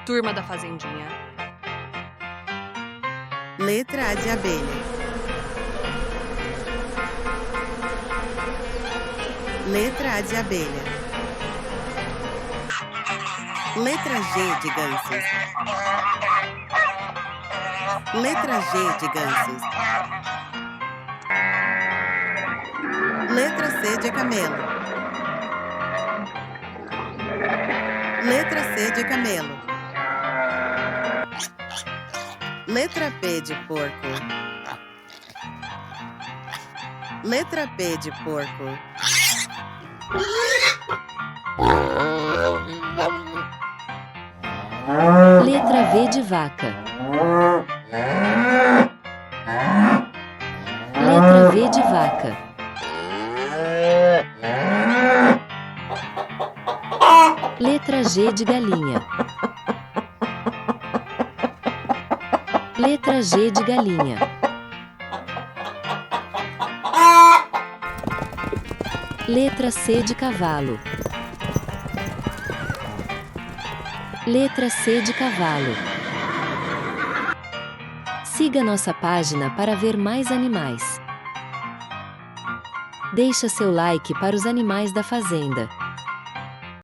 Turma da Fazendinha. Letra A de abelha. Letra A de abelha. Letra G de gansos. Letra G de gansos. Letra C de camelo. Letra C de camelo. Letra P de porco. Letra P de porco. Letra V de vaca. Letra V de vaca. Letra G de galinha. Letra G de galinha. Letra C de cavalo. Letra C de cavalo. Siga nossa página para ver mais animais. Deixa seu like para os animais da fazenda.